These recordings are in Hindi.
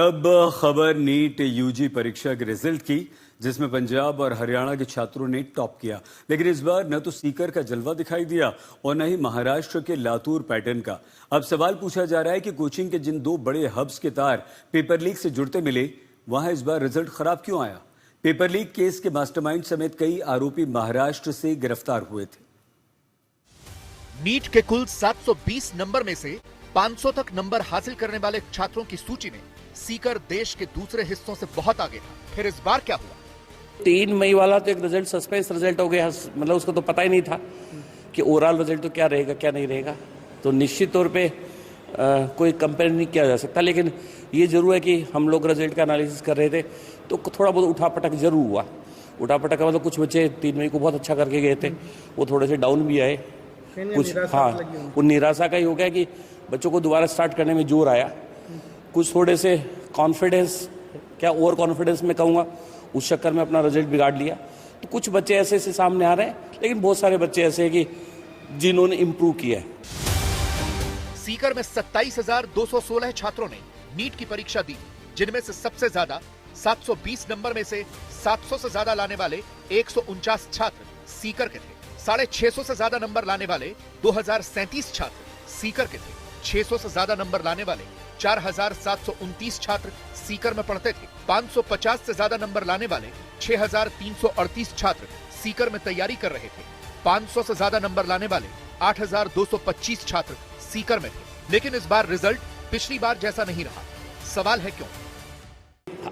अब खबर नीट यूजी परीक्षा के रिजल्ट की, जिसमें पंजाब और हरियाणा के छात्रों ने टॉप किया। लेकिन इस बार न तो सीकर का जलवा दिखाई दिया और न ही महाराष्ट्र के लातूर पैटर्न का। अब सवाल पूछा जा रहा है कि कोचिंग के जिन दो बड़े हब्स के तार पेपर लीक से जुड़ते मिले, वहां इस बार रिजल्ट खराब क्यों आया? पेपर लीक केस के मास्टरमाइंड समेत कई आरोपी महाराष्ट्र से गिरफ्तार हुए थे। नीट के कुल 720 नंबर में से 500 तक नंबर हासिल करने वाले छात्रों की सूची में सीकर देश के दूसरे हिस्सों से बहुत आगे था। फिर इस बार क्या हुआ? 3 मई वाला तो एक रिजल्ट सस्पेंस रिजल्ट हो गया, मतलब उसको तो पता ही नहीं था कि ओवरऑल रिजल्ट तो क्या रहेगा क्या नहीं रहेगा। तो निश्चित तौर पे कोई कंपेयर नहीं किया जा सकता, लेकिन ये जरूर है कि हम लोग रिजल्ट का एनालिसिस कर रहे थे तो थोड़ा बहुत उठापटक जरूर हुआ। उठापटक का मतलब कुछ बच्चे 3 मई को बहुत अच्छा करके गए थे, वो थोड़े से डाउन भी आए कुछ। हाँ, वो निराशा का ही हो गया कि बच्चों को दोबारा स्टार्ट करने में जोर आया। कुछ थोड़े से कॉन्फिडेंस, क्या ओवर कॉन्फिडेंस में कहूँगा, उस चक्कर में अपना रिजल्ट बिगाड़ लिया। तो कुछ बच्चे ऐसे सामने आ रहे हैं, लेकिन बहुत सारे बच्चे ऐसे हैं कि जिन्होंने इम्प्रूव किया है। सीकर में 27,216 छात्रों ने नीट की परीक्षा दी, जिनमें से सबसे ज्यादा 720 नंबर में से 700 से ज्यादा लाने वाले 149 छात्र सीकर के थे। 650 से ज्यादा नंबर लाने वाले 2037 छात्र सीकर के थे। 600 से ज्यादा नंबर लाने वाले 4,729 छात्र सीकर में पढ़ते थे। 550 से ज्यादा नंबर लाने वाले 6,338 छात्र सीकर में तैयारी कर रहे थे। 500 से ज्यादा नंबर लाने वाले 8,225 छात्र सीकर में थे। लेकिन इस बार रिजल्ट पिछली बार जैसा नहीं रहा। सवाल है क्यों?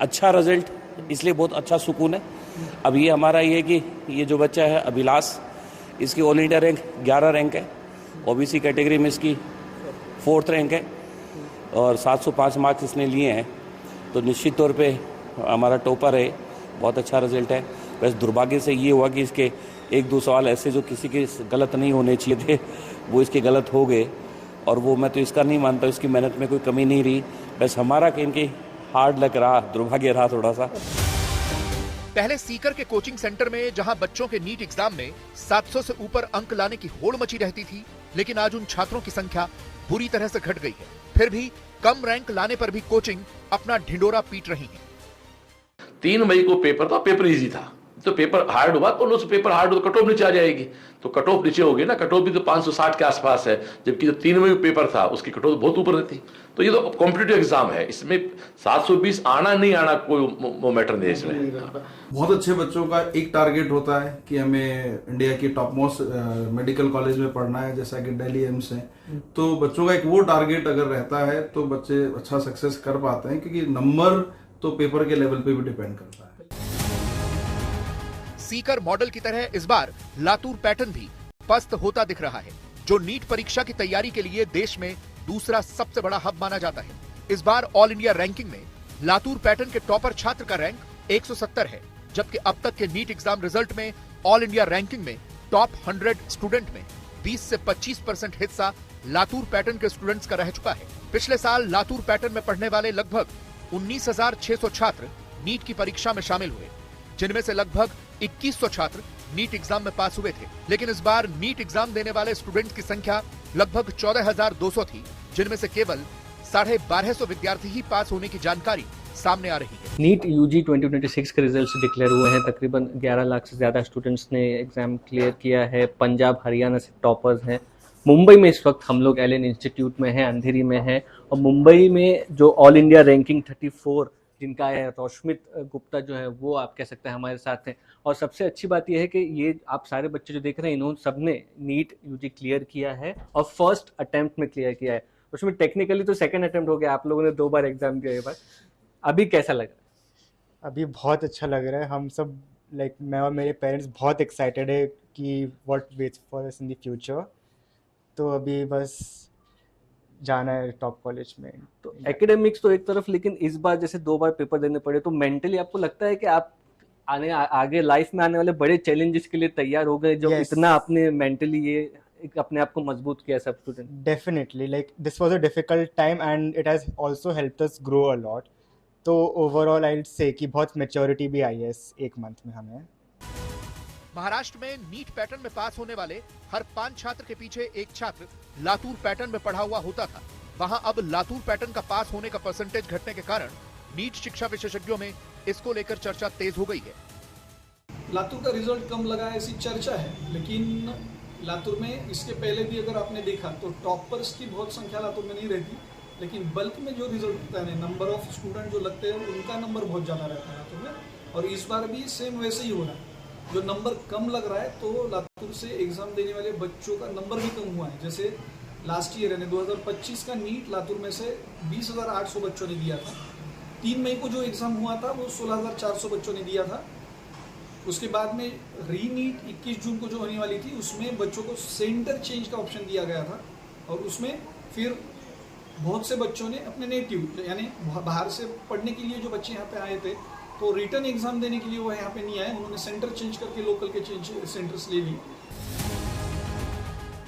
अच्छा रिजल्ट इसलिए बहुत अच्छा सुकून है। अब ये हमारा ये कि ये जो बच्चा है अभिलाष, इसकी ऑल इंडिया रैंक 11 रैंक है, ओबीसी कैटेगरी में इसकी 4th रैंक है और 705 मार्क्स इसने लिए हैं। तो निश्चित तौर पे हमारा टॉपर है, बहुत अच्छा रिजल्ट है। वैसे दुर्भाग्य से ये हुआ कि इसके 1-2 सवाल ऐसे जो किसी के गलत नहीं होने चाहिए थे, वो इसके गलत हो गए। और वो मैं तो इसका नहीं मानता, इसकी मेहनत में कोई कमी नहीं रही। बस हमारा कि इनकी हार्ड लक रहा, दुर्भाग्य रहा थोड़ा सा। पहले सीकर के कोचिंग सेंटर में जहां बच्चों के नीट एग्जाम में 700 से ऊपर अंक लाने की होड़ मची रहती थी, लेकिन आज उन छात्रों की संख्या बुरी तरह से घट गई है। फिर भी कम रैंक लाने पर भी कोचिंग अपना ढिंडोरा पीट रही है। 3 मई को पेपर था, पेपर इजी था, तो पेपर हार्ड हुआ तो पेपर हार्ड हो तो कट ऑफ नीचे आ जाएगी। तो कट ऑफ नीचे होगी ना, कट ऑफ भी तो 560 के आसपास है, जबकि जो 3 मई पेपर था उसकी कट ऑफ बहुत ऊपर रहती। तो ये तो कॉम्पिटिटिव एग्जाम है, इसमें 720 आना नहीं आना कोई मैटर नहीं इसमें। बहुत अच्छे बच्चों का एक टारगेट होता है कि हमें इंडिया की टॉप मोस्ट मेडिकल कॉलेज में पढ़ना है, जैसा कि दिल्ली एम्स है। तो बच्चों का एक वो टारगेट अगर रहता है तो बच्चे अच्छा सक्सेस कर पाते हैं, क्योंकि नंबर तो पेपर के लेवल पे भी डिपेंड करता है। सीकर मॉडल की तरह इस बार लातूर पैटर्न भी पस्त होता दिख रहा है, जो नीट परीक्षा की तैयारी के लिए देश में दूसरा सबसे बड़ा हब माना जाता है। इस बार ऑल इंडिया रैंकिंग में लातूर पैटर्न के टॉपर छात्र का रैंक 170 है, जबकि अब तक के नीट एग्जाम रिजल्ट में ऑल इंडिया रैंकिंग में टॉप 100 स्टूडेंट में 20 से 25% हिस्सा लातूर पैटर्न के स्टूडेंट्स का रह चुका है। पिछले साल लातूर पैटर्न में पढ़ने वाले लगभग 19,600 छात्र नीट की परीक्षा में शामिल हुए, जिनमें से लगभग 2100 छात्र नीट एग्जाम में पास हुए थे। लेकिन इस बार नीट एग्जाम देने वाले स्टूडेंट्स की संख्या लगभग 14,200 थी, जिनमें से केवल 1250 विद्यार्थी ही पास होने की जानकारी सामने आ रही है। नीट यूजी 2026 के रिजल्ट्स डिक्लेयर हुए हैं। तकरीबन 11 लाख से ज्यादा स्टूडेंट्स ने एग्जाम क्लियर किया है। पंजाब हरियाणा से टॉपर्स हैं। मुंबई में इस वक्त हम लोग एलन इंस्टीट्यूट में हैं, अंधेरी में हैं। और मुंबई में जो ऑल इंडिया रैंकिंग 34 जिनका है, रोशमित गुप्ता जो है, वो आप कह सकते हैं हमारे साथ हैं। और सबसे अच्छी बात यह है कि ये आप सारे बच्चे जो देख रहे हैं, इन्होंने सबने नीट यूजी क्लियर किया है और फर्स्ट अटेम्प्ट में क्लियर किया है। उसमें टेक्निकली तो सेकंड अटेम्प्ट हो गया, आप लोगों ने 2 बार एग्जाम दिया है। अभी कैसा लग रहा है? अभी बहुत अच्छा लग रहा है। हम सब मैं और मेरे पेरेंट्स बहुत एक्साइटेड है कि what waits for us in the future. तो अभी बस जाना है टॉप कॉलेज में। तो एकेडमिक्स तो एक तरफ, लेकिन इस बार जैसे 2 बार पेपर देने पड़े, तो मेंटली आपको लगता है कि आप आगे लाइफ में आने वाले बड़े चैलेंजेस के लिए तैयार हो गए, जो इतना आपने मेंटली ये अपने आप को मजबूत किया सब student? Definitely, this was a difficult time and it has also helped us grow a lot. तो ओवरऑल आई वुड से कि बहुत मैच्योरिटी भी आई है इस 1 मंथ में हमें। महाराष्ट्र में नीट पैटर्न में पास होने वाले हर 5 छात्र के पीछे एक छात्र लातूर पैटर्न में पढ़ा हुआ होता था। वहां अब लातूर पैटर्न का पास होने का परसेंटेज घटने के कारण नीट शिक्षा विशेषज्ञों में इसको लेकर चर्चा तेज हो गई है। लातूर का रिजल्ट कम लगा ऐसी चर्चा है, लेकिन लातूर में इसके पहले भी अगर आपने देखा तो टॉपर्स की बहुत संख्या लातूर में नहीं रहती, लेकिन बल्क में जो रिजल्ट होता है, नंबर ऑफ स्टूडेंट जो लगते हैं उनका नंबर बहुत ज़्यादा रहता है लातूर में। और इस बार भी सेम वैसे ही हो रहा है, जो नंबर कम लग रहा है तो लातूर से एग्जाम देने वाले बच्चों का नंबर भी कम हुआ है। जैसे लास्ट ईयर यानी 2025 का नीट लातूर में से 20,800 बच्चों ने दिया था। 3 मई को जो एग्जाम हुआ था वो 16,400 बच्चों ने दिया था। उसके बाद में री नीट 21 जून को जो होने वाली थी उसमें बच्चों को सेंटर चेंज का ऑप्शन दिया गया था, और उसमें फिर बहुत से बच्चों ने अपने नेटिव यानी बाहर से पढ़ने के लिए जो बच्चे यहाँ पे आए थे तो रिटर्न एग्जाम देने के लिए वो यहाँ पे नहीं आए, उन्होंने सेंटर चेंज करके लोकल के सेंटर्स ले ली।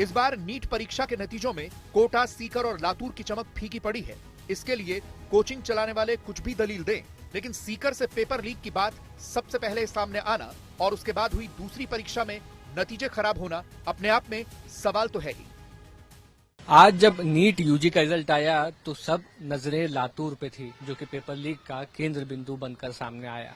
इस बार नीट परीक्षा के नतीजों में कोटा, सीकर और लातूर की चमक फीकी पड़ी है। इसके लिए कोचिंग चलाने वाले कुछ भी दलील दें, लेकिन सीकर से पेपर लीक की बात सबसे पहले सामने आना और उसके बाद हुई दूसरी परीक्षा में नतीजे खराब होना अपने आप में सवाल तो है ही। आज जब नीट यूजी का रिजल्ट आया तो सब नजरें लातूर पे थी, जो कि पेपर लीक का केंद्र बिंदु बनकर सामने आया,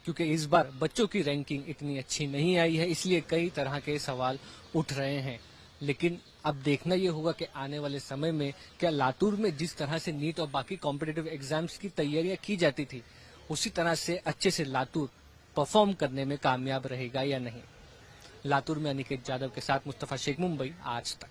क्योंकि इस बार बच्चों की रैंकिंग इतनी अच्छी नहीं आई है, इसलिए कई तरह के सवाल उठ रहे हैं। लेकिन अब देखना ये होगा कि आने वाले समय में क्या लातूर में जिस तरह से नीट और बाकी कॉम्पिटिटिव एग्जाम्स की तैयारियां की जाती थी उसी तरह से अच्छे से लातूर परफॉर्म करने में कामयाब रहेगा या नहीं। लातूर में अनिकेत जाधव के साथ मुस्तफा शेख, मुंबई, आज तक।